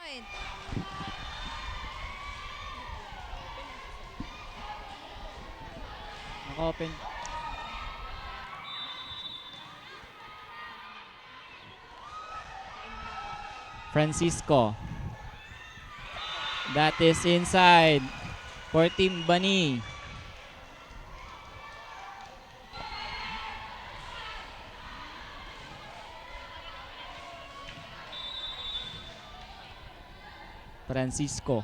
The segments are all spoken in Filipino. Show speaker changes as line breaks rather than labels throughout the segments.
point.
Naka-open. Francisco. That is inside for Team Bani. Francisco.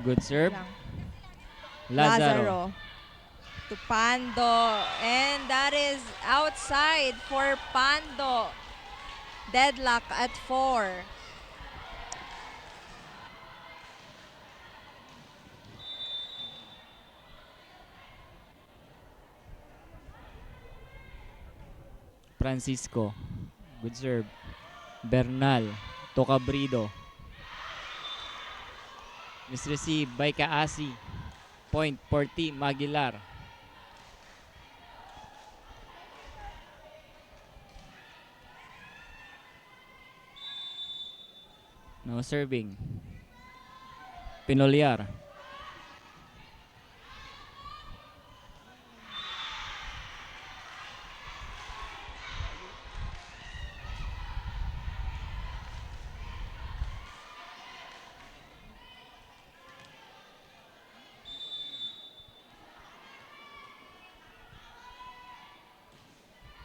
Good serve.
Lang.
Lazaro.
To Pando. And that is outside for Pando. Deadlock at 4.
Francisco. Good serve. Bernal. To Cabrido. Misreceived by Kaasi. Point for Team Aguilar. No serving. Pinoliar.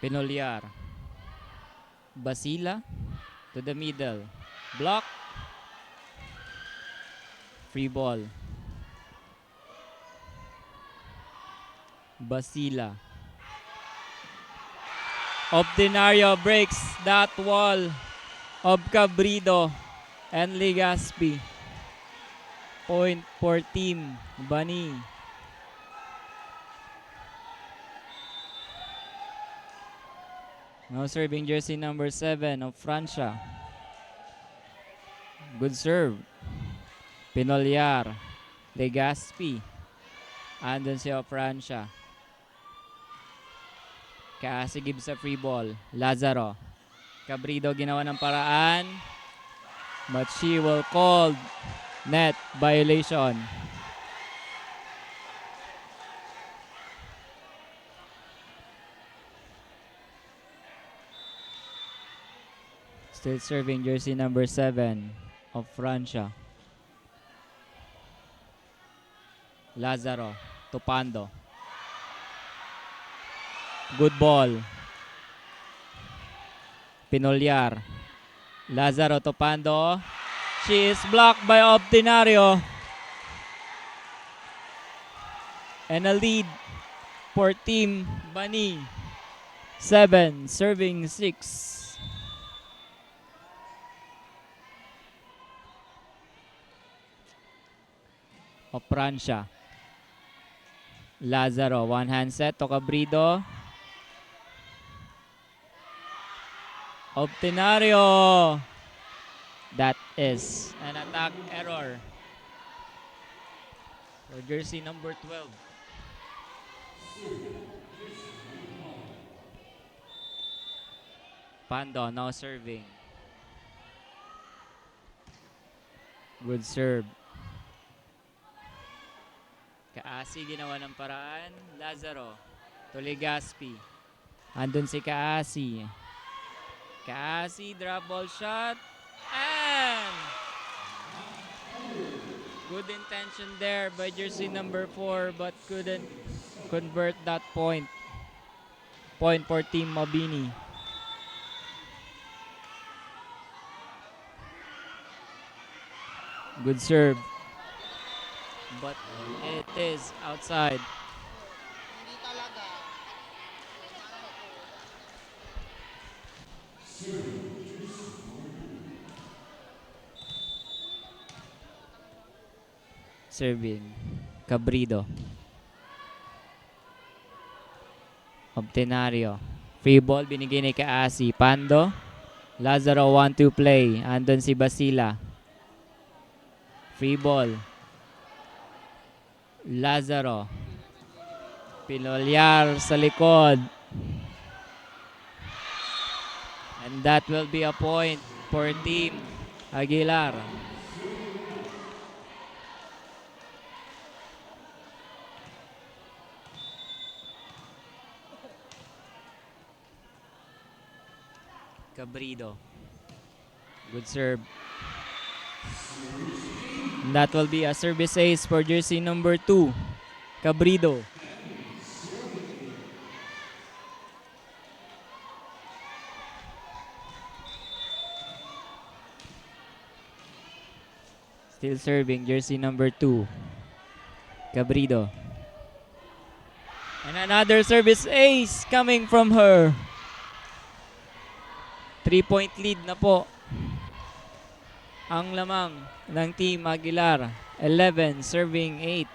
Pinoliar. Basila to the middle. Block. Free ball. Basila. Obdinario breaks that wall of Cabrido and Legaspi. Point for Team Bani. Now serving jersey number 7 of Francia. Good serve. Pinoliar. Legaspi. Andun siya Francia. Kasi gives a free ball. Lazaro. Cabrido ginawa ng paraan. But she will call net violation. Still serving jersey number 7 of Francia. Lazaro. Topando. Good ball. Pinoliar. Lazaro Topando. She is blocked by Obdinario. And a lead for Team Bani. 7 serving 6. Of Francia. Lazaro, one hand set to Cabrido. Obdinario. That is an attack error for jersey number 12. Pando now serving. Good serve. Kaasi ginawa ng paraan. Lazaro to Legaspi. Andun si Kaasi. Kaasi drop ball shot. And good intention there by jersey number 4 but couldn't convert that point. Point for Team Mabini. Good serve. But it is outside. Serving. Cabrido. Obtenario. Free ball binigay ni Kaasi. Pando. Lazaro 1-2 play. Andun si Basila. Free ball. Lazaro. Pinoliar sa likod. And that will be a point for Team Aguilar. Cabrido. Good serve. And that will be a service ace for jersey number 2, Cabrido. Still serving, jersey number 2, Cabrido. And another service ace coming from her. 3-point lead na po ang lamang ng Team Aguilar. 11 serving 8.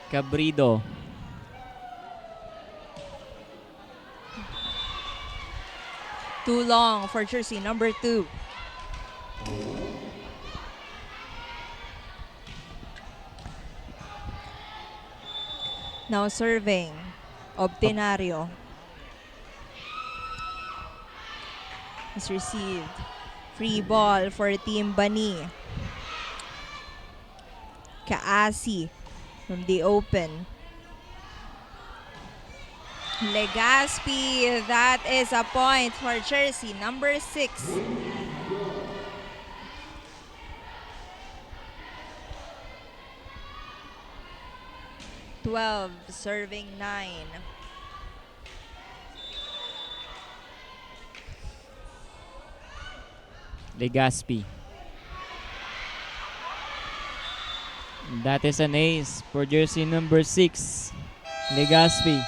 Cabrido.
Too long for jersey number 2. Now serving, Obtenario. Is received. Free ball for Team Bani. Kaasi from the open. Legaspi, that is a point for jersey number 6. Serving 9.
Legaspi. That is an ace for jersey number 6, Legaspi.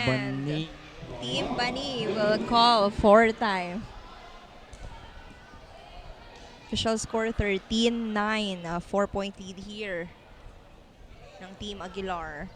And
Bani.
Team Bani will call 4 time. Official score 13-9. 4-point lead here ng Team Aguilar.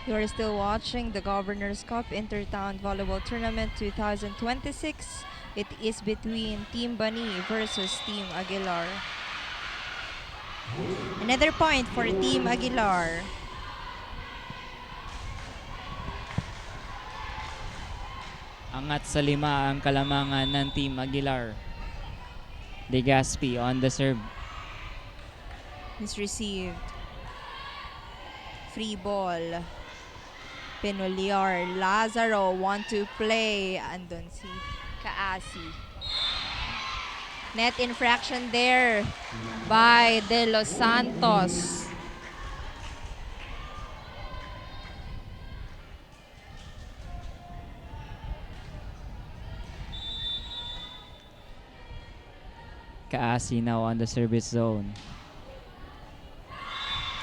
You are still watching the Governor's Cup Intertown Volleyball Tournament 2026. It is between Team Bani versus Team Aguilar. Another point for Team Aguilar.
Angat sa 5 ang kalamangan ng Team Aguilar. Legaspi on the serve.
Is received. Free ball. Penoliar. Lazaro want to play. Andun si Kaasi. Net infraction there by De Los Santos.
Kaasi now on the service zone.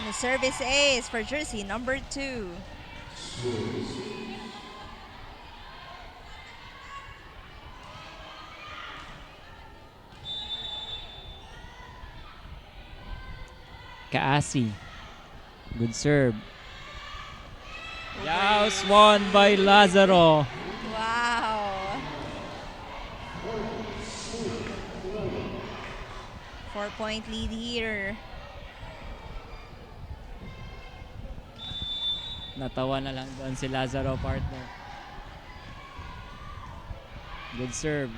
And the service ace for jersey number 2.
Kaasi. Good serve. Yaos won by Lazaro.
Wow. 4-point lead here.
Natawa na lang doon si Lazaro, partner. Good serve.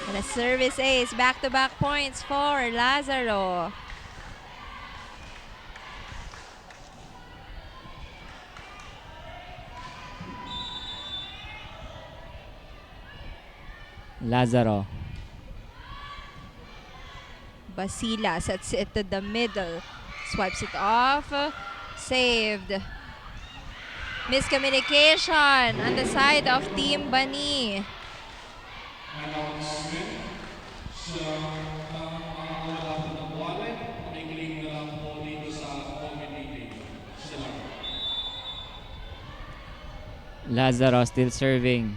And a service ace. Back-to-back points for Lazaro.
Lazaro.
Basila sets it to the middle. Swipes it off. Saved. Miscommunication on the side of Team Bani.
Lazaro still serving.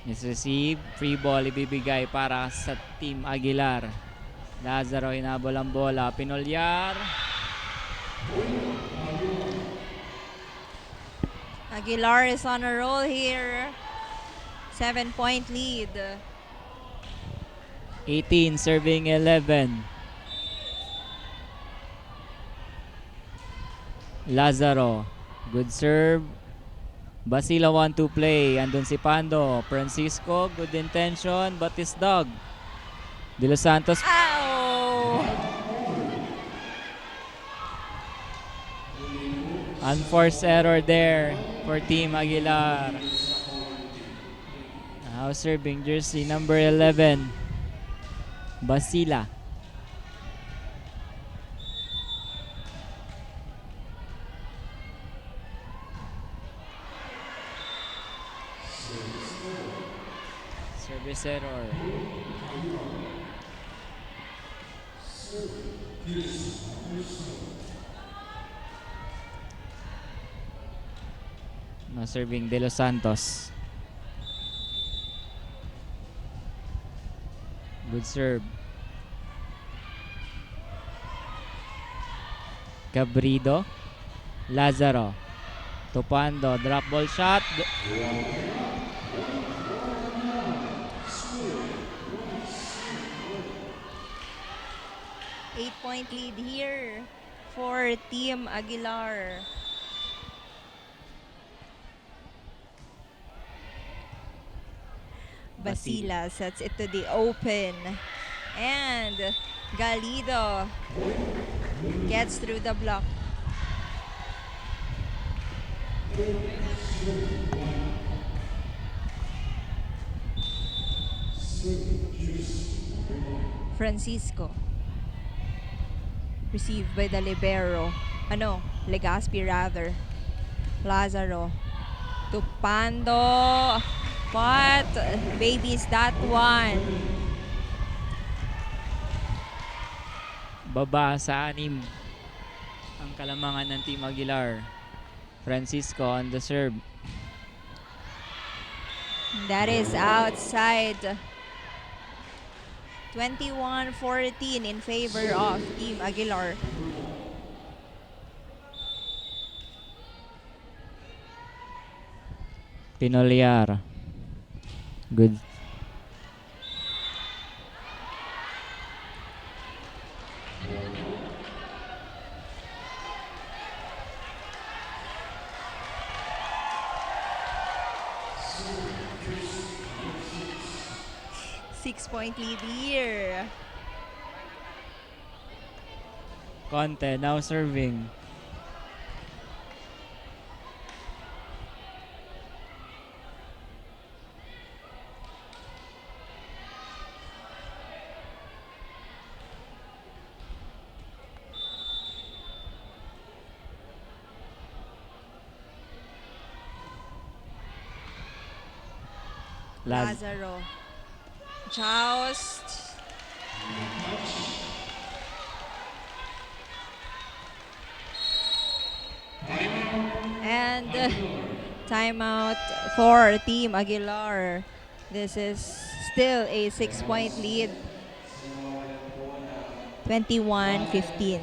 Is receive. Free ball ibibigay para sa Team Aguilar. Lazaro hinabol ang bola. Pinolyar.
Aguilar is on a roll here. 7-point lead.
18 serving 11. Lazaro. Good serve. Basila 1-2 play. Andun si Pando. Francisco. Good intention. But is dog. De Los Santos.
Ow!
Unforced error there for Team Aguilar. Now serving jersey number 11. Basila. Service error. Now serving De Los Santos. Good serve. Cabrido. Lazaro. Topando. Drop ball shot.
8-point lead here for Team Aguilar. Basila sets it to the open. And Galido gets through the block. Francisco. Received by the libero. Legaspi rather. Lazaro. Tupando. What? Babies that one.
Baba sa 6 ang kalamangan ng Team Aguilar. Francisco on the serve.
That is outside. 21-14 in favor of Team Aguilar.
Pinolyar. Good.
Six-point lead here.
Conte now serving.
Lazaro. Joust. And timeout for Team Aguilar. This is still a 6-point lead. 21-15.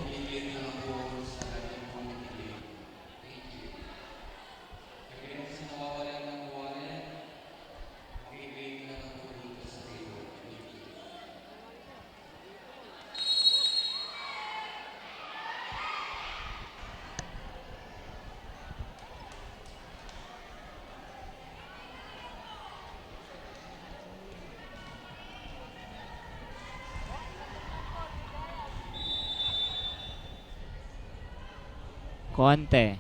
Conte.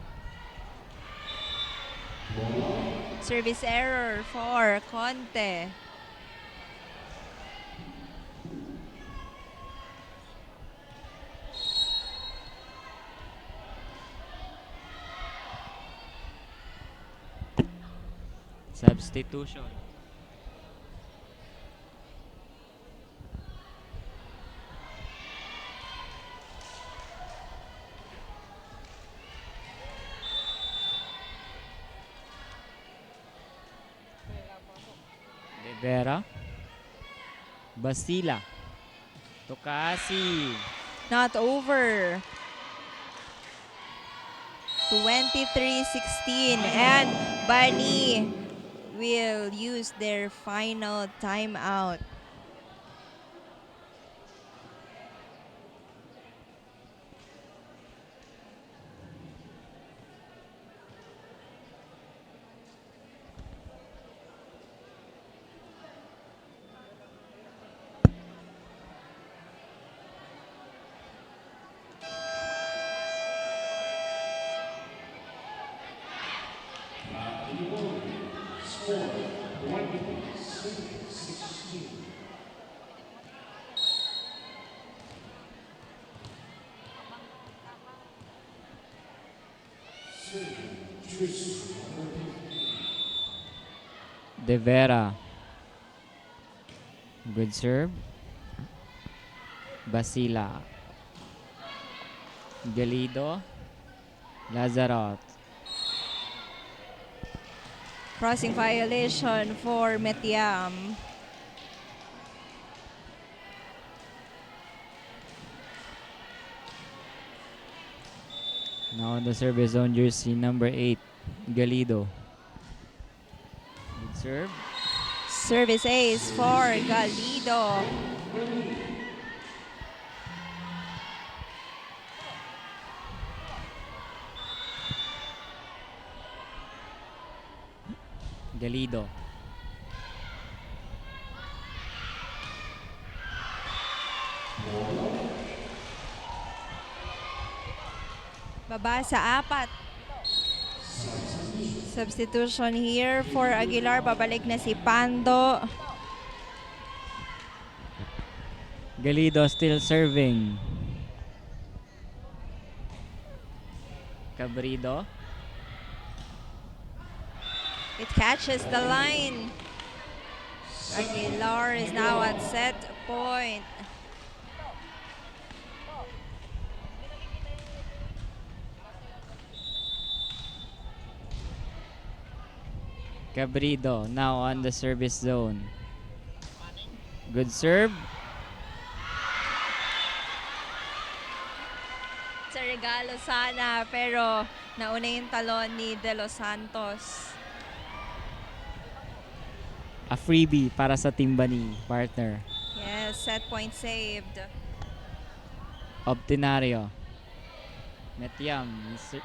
Service error for Conte.
Substitution. Vera. Basila. Tokasi.
Not over. 23-16, and Bani will use their final timeout.
De Vera. Good serve. Basila. Galido. Lazarot.
Crossing violation for Metiam.
Now on the service zone, jersey number 8, Galido. Good serve.
Service ace for Galido.
Galido.
Baba sa 4. Substitution here for Aguilar. Babalik na si Pando.
Galido still serving. Cabrido.
It catches the line. Aguilar is now at set point.
Cabrido now on the service zone. Good serve.
Sa regalo sana, pero nauna yung talon ni De Los Santos.
A freebie para sa Team Bani, partner.
Yes, set point saved.
Obtinario. Metiam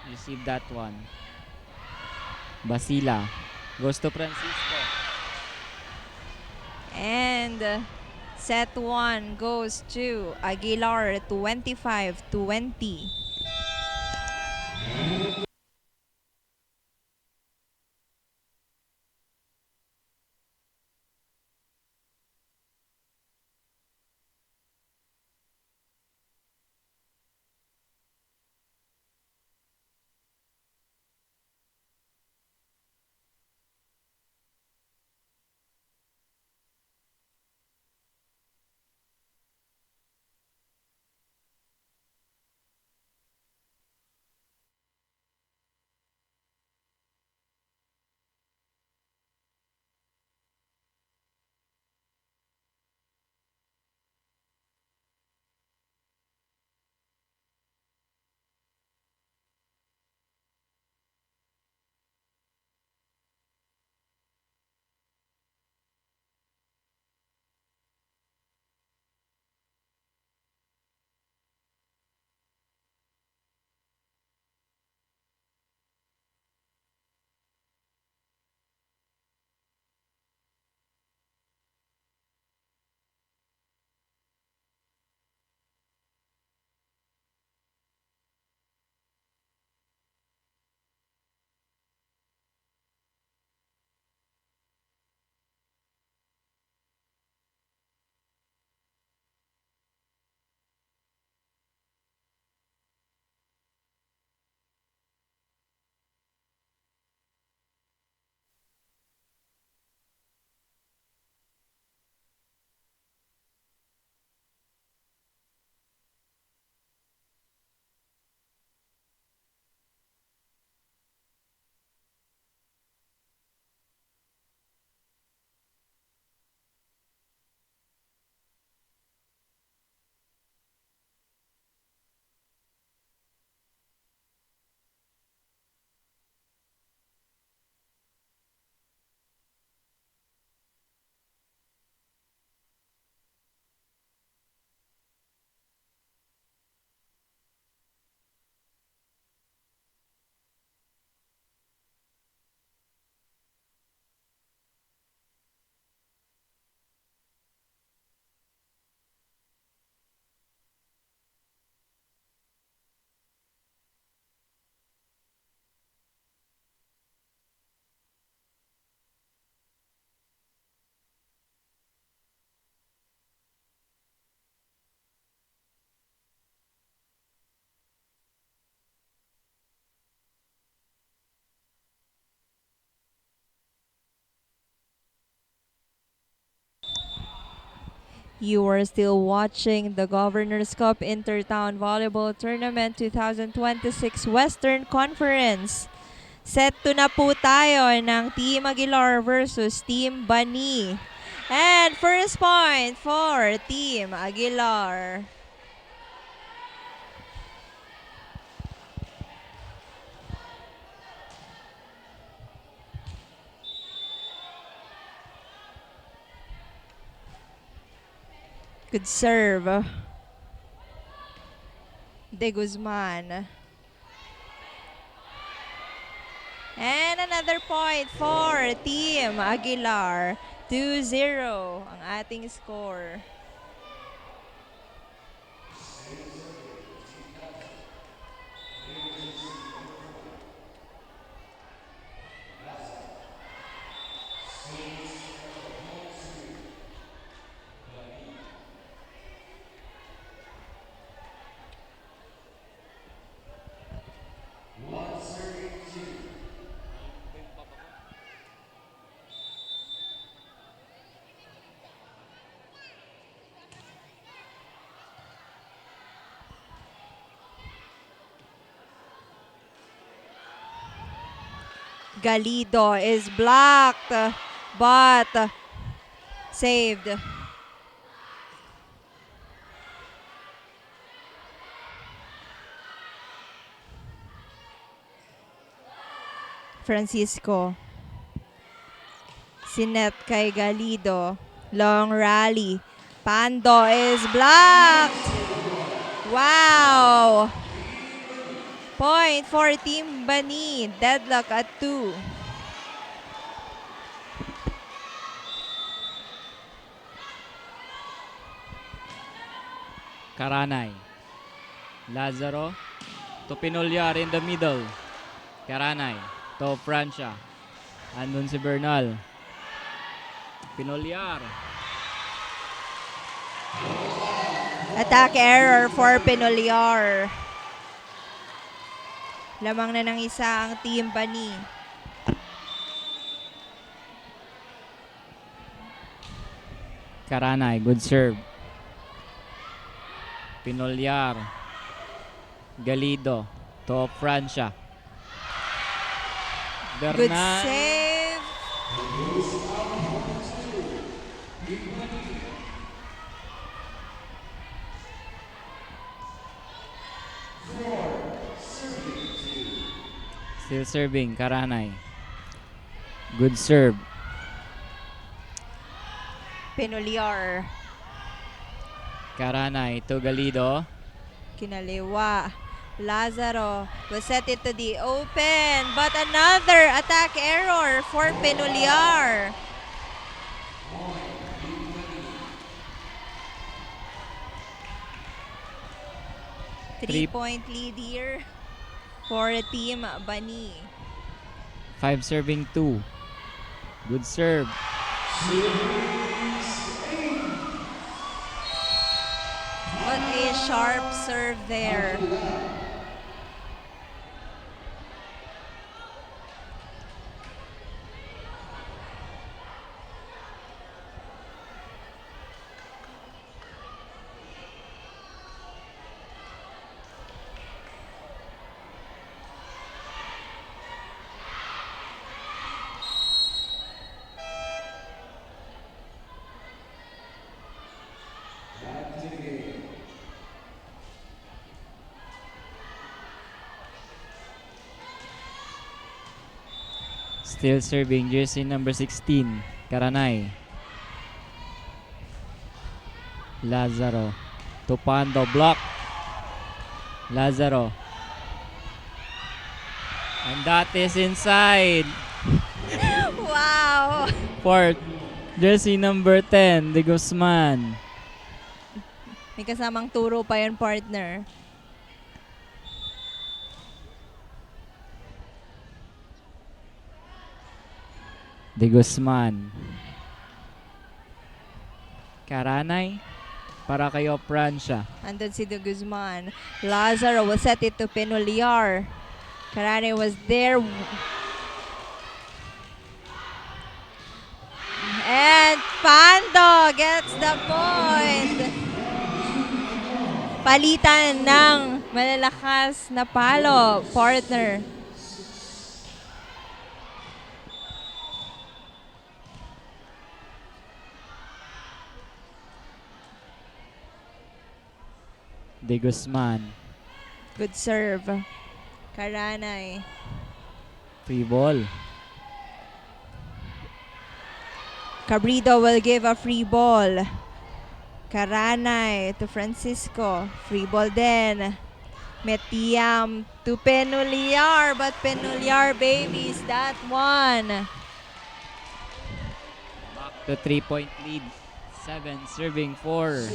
received that one. Basila goes to Francisco.
And set 1 goes to Aguilar, 25-20. You are still watching the Governor's Cup Intertown Volleyball Tournament 2026 Western Conference. Set 2 na po tayo ng Team Aguilar versus Team Bani. And first point for Team Aguilar. Good serve. De Guzman. And another point for Team Aguilar. 2-0 ang ating score. Galido is blocked, but saved. Francisco. Sinet kay Galido. Long rally. Pando is blocked. Wow! Point for Team Bani. Deadlock at 2.
Karanay. Lazaro to Pinolyar in the middle. Karanay to Francia. Andun si Bernal. Pinolyar.
Attack error for Pinolyar. Lamang na ng isa ang Team Bani.
Karanay, good serve. Pinolyar. Galido to Francia.
Good
Bernal.
save.
Still serving, Karanay. Good serve.
Pinolyar.
Karanay to Galido.
Kinaliwa. Lazaro will set it to the open, but another attack error for Pinolyar. Three-point lead here for Team Bani.
5 serving 2. Good serve.
What a sharp serve there.
Still serving, jersey number 16, Karanay. Lazaro to Pando, block. Lazaro. And that is inside.
Wow!
For jersey number 10, De Guzman.
May kasamang turo pa yun, partner.
De Guzman. Karanay para kayo, Francia.
Andun si De Guzman. Lazaro will set it to Pinolyar. Karane was there. And Pando gets the point. Palitan ng malalakas na palo, partner.
De Guzman.
Good serve. Karanay.
Free ball.
Cabrido will give a free ball. Karanay to Francisco. Free ball din. Metiam to Penuliar, but Penuliar babies that one.
Back to 3-point lead. 7 serving 4.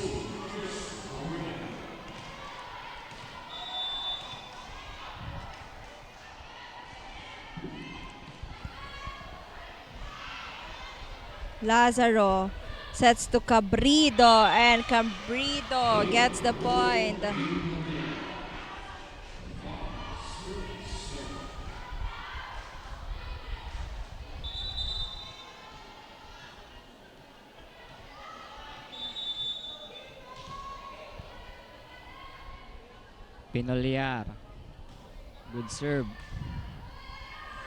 Lazaro sets to Cabrido, and Cabrido gets the point.
Pinoliar. Good serve.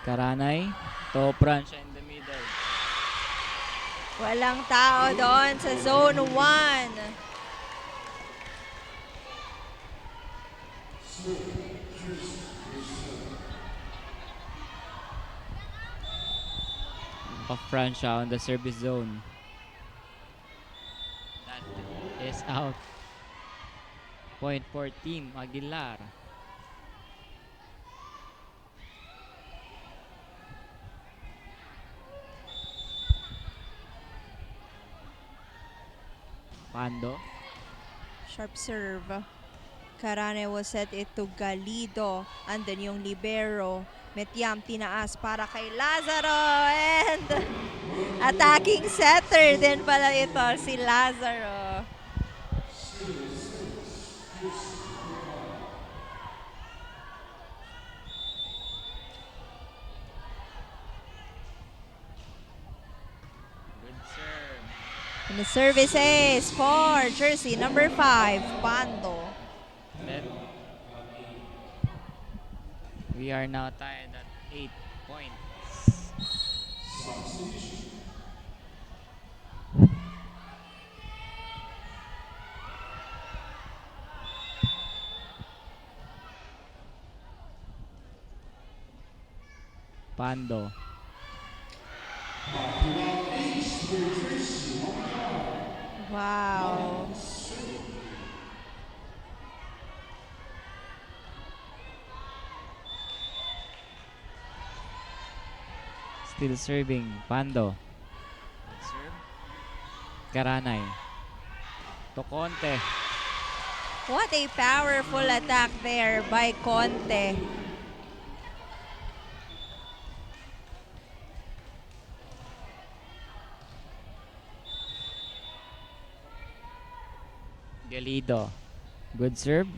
Karanay. Top range in the middle.
Walang tao doon sa zone 1.
Off Francia on the service zone. That is out. Point for Team Aguilar. Pando.
Sharp serve. Karane will set it to Galido. Andun yung libero. Metiam tinaas para kay Lazaro. And attacking setter din pala ito, si Lazaro.
Good serve.
And the service ace for jersey number 5, Pando.
We are now tied at 8 points. Pando.
Wow.
Still serving. Pando. Good serve. Karanay. To Conte.
What a powerful attack there by Conte.
Galido. Good serve.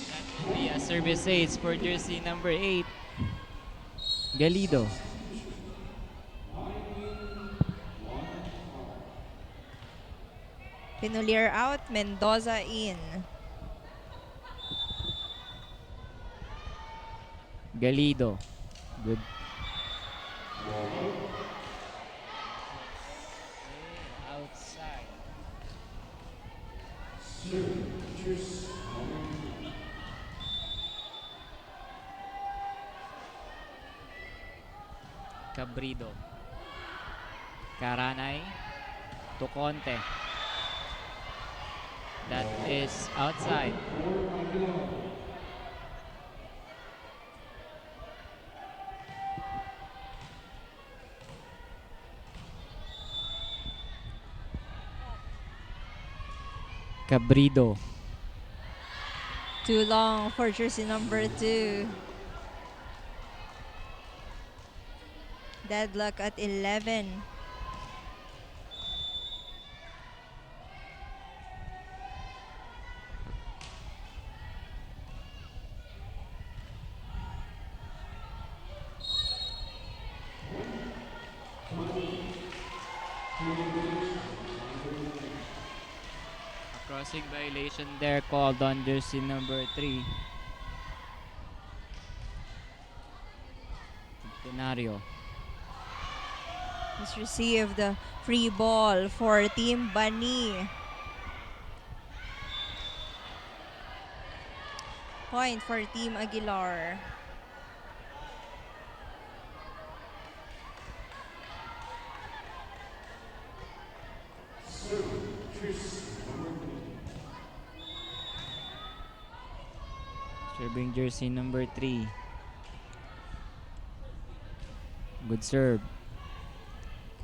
That will be a service ace for jersey number 8. Galido.
Pinulier out, Mendoza in.
Galido. Good. Outside. Cabrido. Karanay. To Conte. That is outside. Cabrido.
Too long for jersey number 2. Deadlock at 11.
Forcing violation there called on jersey number 3. Tenario.
He's received the free ball for Team Bani. Point for Team Aguilar.
Serving jersey number 3. Good serve.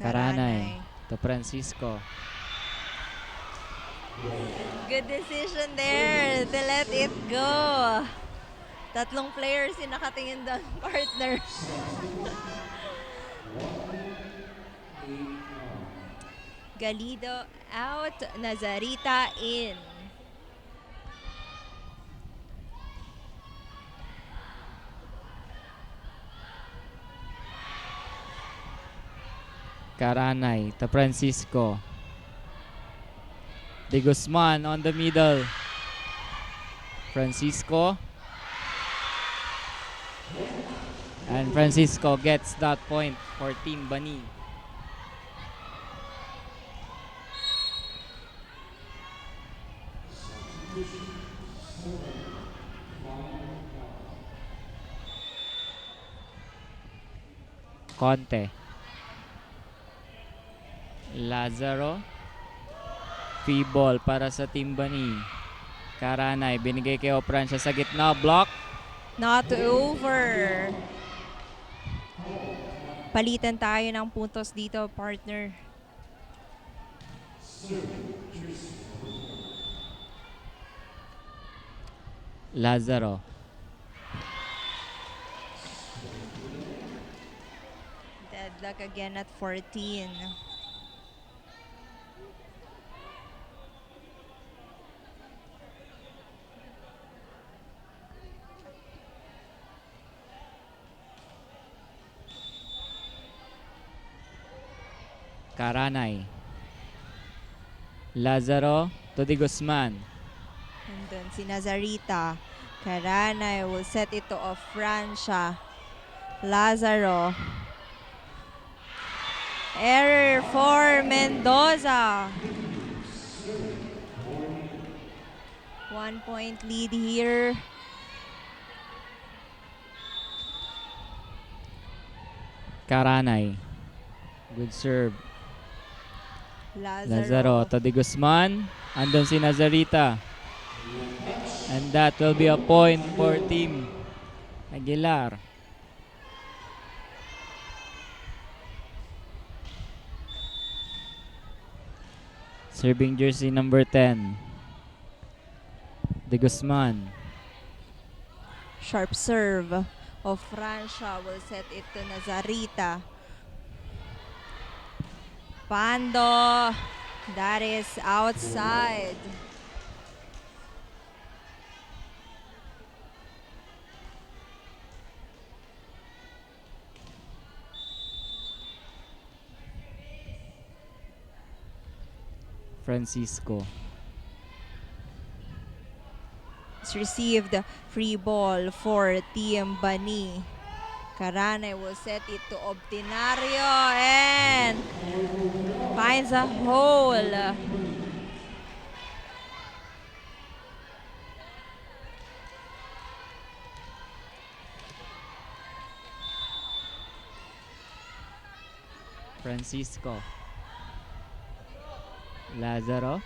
Karanay to Francisco.
Good decision there to let it go. Tatlong players yung nakatingin doon, partner. Galido out, Nazarita in.
Karanay to Francisco. De Guzman on the middle. Francisco. And Francisco gets that point for Team Bani. Conte. Lazaro. Free ball para sa Team Bani. Karanay, binigay kay Ofran siya sa gitna. Block.
Not over. Palitan tayo ng puntos dito, partner.
Lazaro.
Deadlock again at 14.
Karanay. Lazaro to De Guzman.
And then si Nazarita. Karanay will set it to off Francia. Lazaro. Error for Mendoza. 1 point lead here.
Karanay. Good serve.
Lazaro.
Lazaro to De Guzman. Andun si Nazarita. And that will be a point for Team Aguilar. Serving jersey number 10. De Guzman.
Sharp serve of Francia will set it to Nazarita. Pando. That is outside.
Francisco.
It's received free ball for Team Bani. Karanay will set it to Obtinario and finds a hole.
Francisco. Lazaro.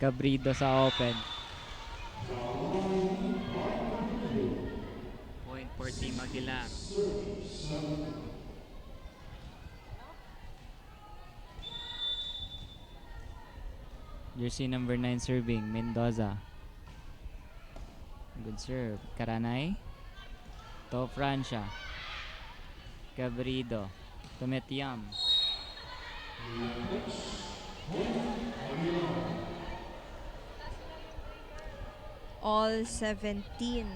Cabrido sa open. Point for Team Aguilar. Jersey number 9 serving, Mendoza. Good serve. Karanay. To Francia. Cabrido. To Metiam.
All 17.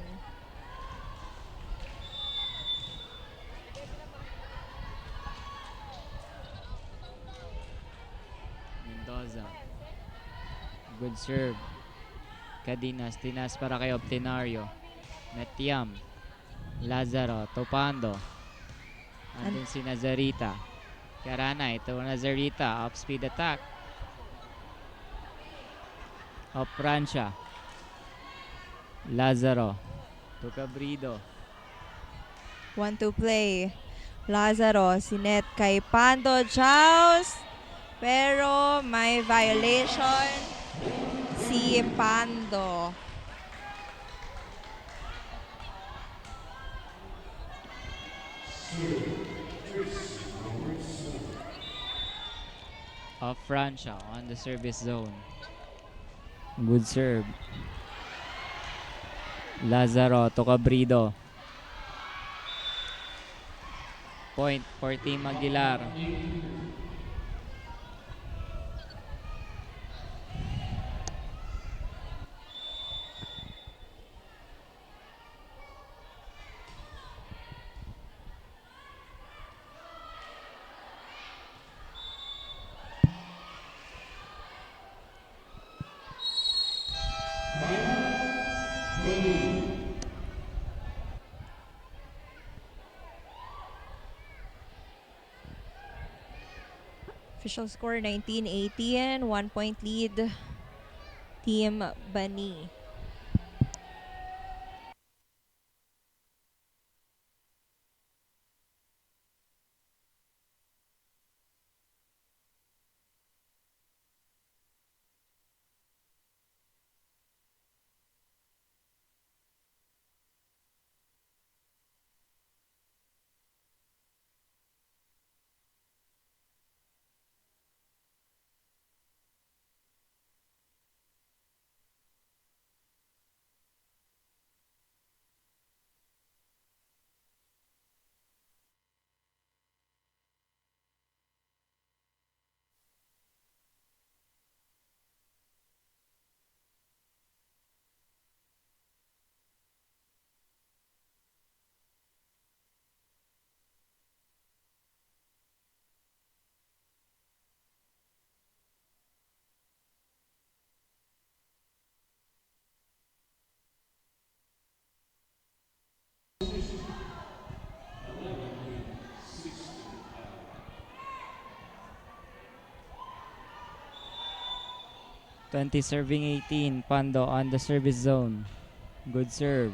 Mendoza. Good serve. Cadinas, tinas para kay Obtenario. Metiam. Lazaro, topando. Andun si Nazarita. Karana, ito Nazarita, off speed attack. Off Francia. Lazaro. To Cabrido.
1-2 play. Lazaro, sinet kay Pando Chaos. Pero may violation si Pando.
Off Francia on the service zone. Good serve. Lazaro to Cabrido. Point for Team Aguilar.
Official score 19-18. 1 point lead. Team Bani.
Serving 18. Pando on the service zone. Good serve.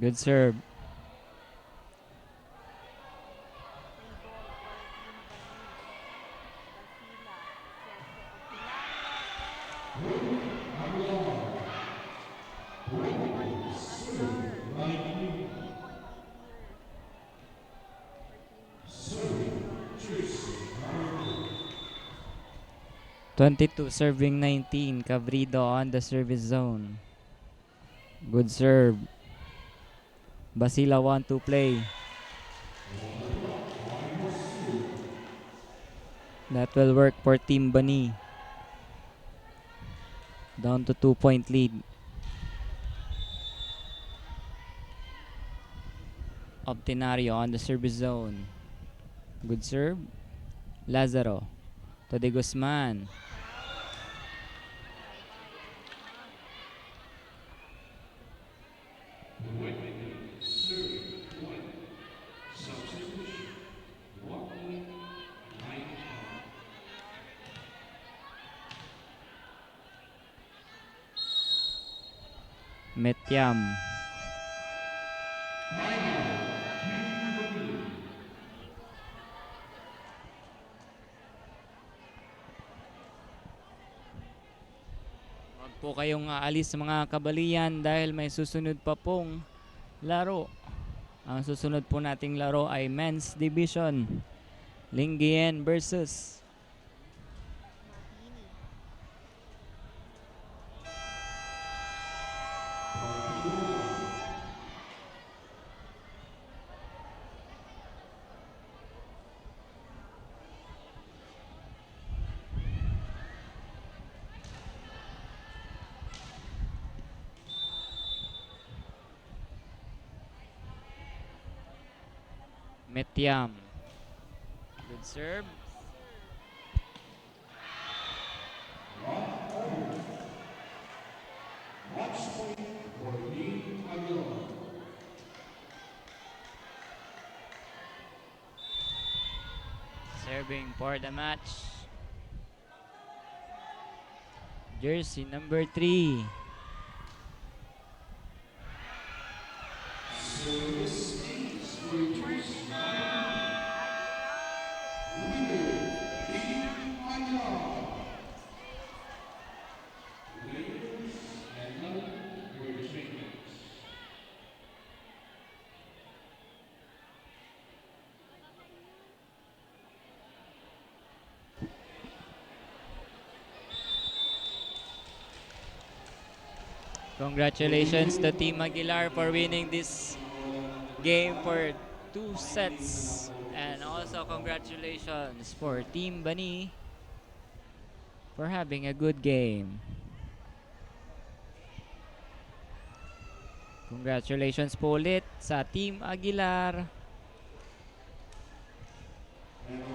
Good serve. Serving 19. Cabrido on the service zone. Good serve. Basila 1-2 play. That will work for Team Bani. Down to 2 point lead. Obtenario on the service zone. Good serve. Lazaro to De Guzman. Metiam. po kayong aalis mga kabalian dahil may susunod pa pong laro. Ang susunod po nating laro ay Men's Division. Lingayen versus Metiam. Good serve. Serving for the match. Jersey number 3. Congratulations to Team Aguilar for winning this game for 2 sets. And also congratulations for Team Bani for having a good game. Congratulations po ulit sa Team Aguilar.
Hello.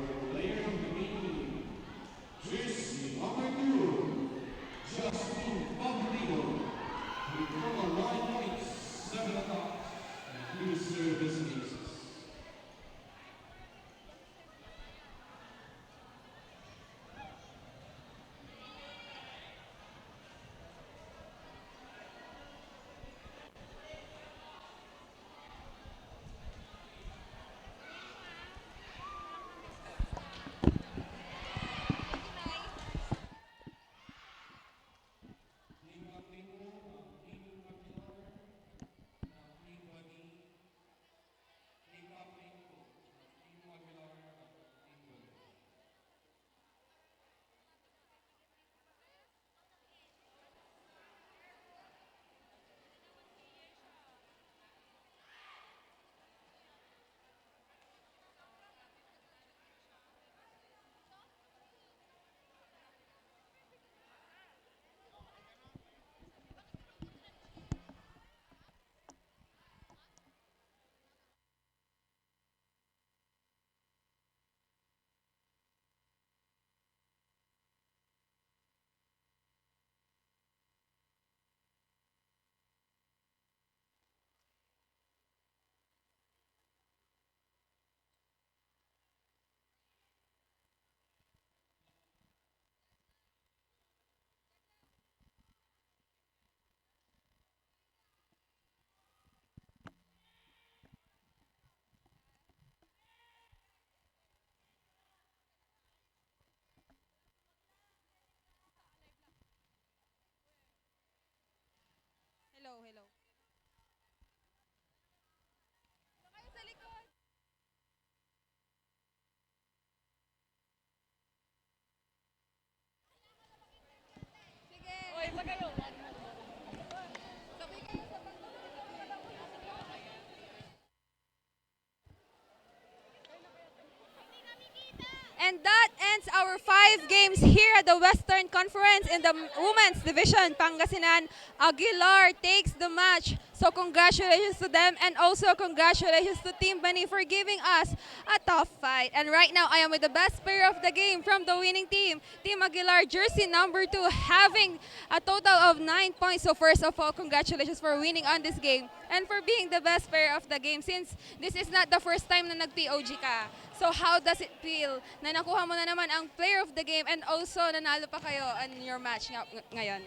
And that ends our 5 games here at the Western Conference in the Women's Division. Pangasinan Aguilar takes the match. So congratulations to them, and also congratulations to Team Bani for giving us a tough fight. And right now, I am with the best player of the game from the winning team, Team Aguilar, jersey number 2, having a total of 9 points. So first of all, congratulations for winning on this game and for being the best player of the game, since this is not the first time na nag-POG ka. So how does it feel na nakuha mo na naman ang player of the game and also nanalo pa kayo on your match ngayon?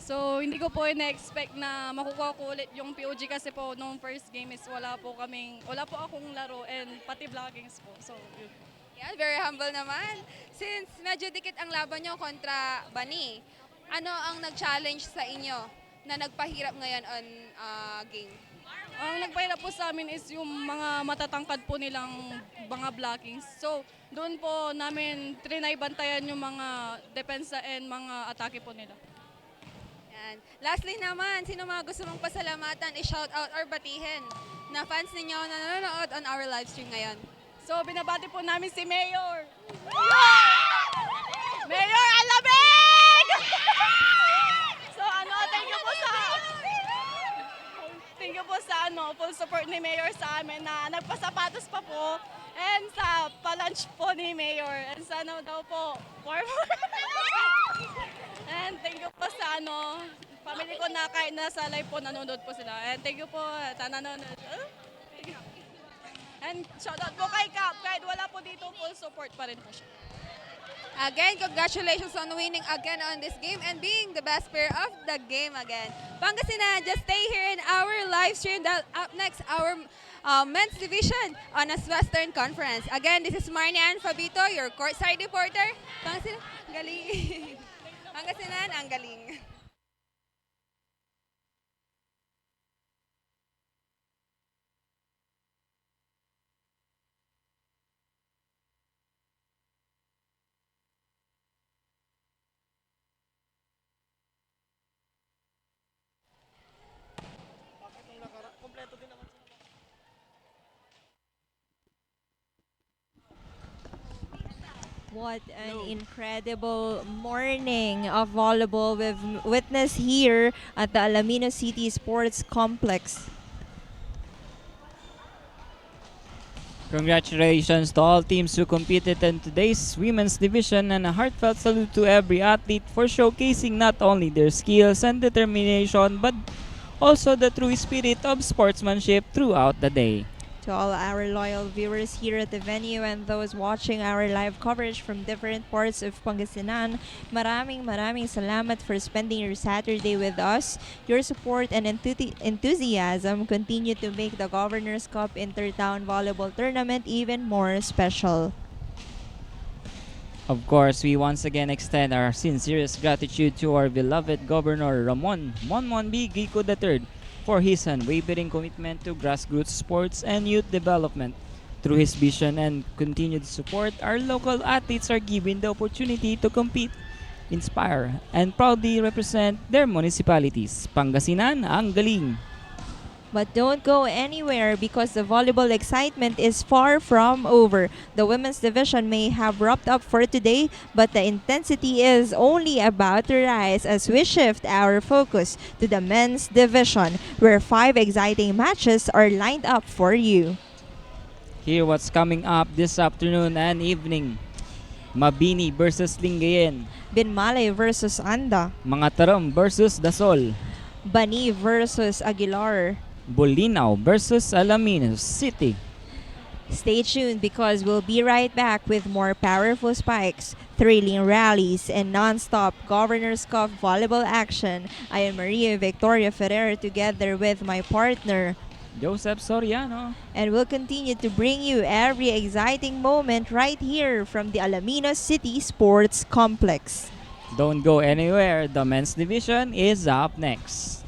So, hindi ko po ina-expect na makukuha ko ulit yung POG kasi po nung first game is wala po akong laro and pati vloggings po. So, yun.
Yan, very humble naman. Since medyo dikit ang laban nyo kontra Bani, Ano ang nag-challenge sa inyo na nagpahirap ngayon on game?
Ang nagpahirap po sa amin is yung mga matatangkad po nilang mga blockings. So, doon po namin trinay bantayan yung mga depensa and mga atake po nila.
Yan. Lastly naman, sino mga gusto mong pasalamatan, i-shout out or batihin na fans ninyo na nanonood on our live stream ngayon?
So, binabati po namin si Mayor. Mayor Alamig! So, thank you po sa full support ni Mayor sa amin na nagpasapatos pa po and sa palunch po ni Mayor. And sana daw po, more. And thank you po sa family ko na kahit nasa live po nanonood po sila. And thank you po sa nanonood. And shoutout po kay Cap, kahit wala po dito, full support pa rin po siya.
Again, congratulations on winning again on this game and being the best player of the game again. Pangasinan, just stay here in our live stream. Up next, our men's division on a Western Conference. Again, this is Marian Fabito, your courtside reporter. Pangasinan, galing. Pangasinan, ang galing.
What an incredible morning of volleyball we've witnessed here at the Alaminos City Sports Complex.
Congratulations to all teams who competed in today's women's division, and a heartfelt salute to every athlete for showcasing not only their skills and determination but also the true spirit of sportsmanship throughout the day.
To all our loyal viewers here at the venue and those watching our live coverage from different parts of Pangasinan, maraming salamat for spending your Saturday with us. Your support and enthusiasm continue to make the Governor's Cup Intertown Volleyball Tournament even more special.
Of course, we once again extend our sincerest gratitude to our beloved Governor Ramon Monmon B. Gico III for his unwavering commitment to grassroots sports and youth development. Through his vision and continued support, our local athletes are given the opportunity to compete, inspire, and proudly represent their municipalities. Pangasinan, ang galing!
But don't go anywhere because the volleyball excitement is far from over. The women's division may have wrapped up for today, but the intensity is only about to rise as we shift our focus to the men's division, where 5 exciting matches are lined up for you.
Hear what's coming up this afternoon and evening. Mabini versus Lingayen.
Binmalay versus Anda.
Mga Tarom versus Dasol.
Bani versus Aguilar.
Bolinao versus Alaminos City.
Stay tuned because we'll be right back with more powerful spikes, thrilling rallies, and non-stop Governor's Cup volleyball action. I am Maria Victoria Ferrer together with my partner,
Joseph Soriano.
and we'll continue to bring you every exciting moment right here from the Alaminos City Sports Complex.
Don't go anywhere. The men's division is up next.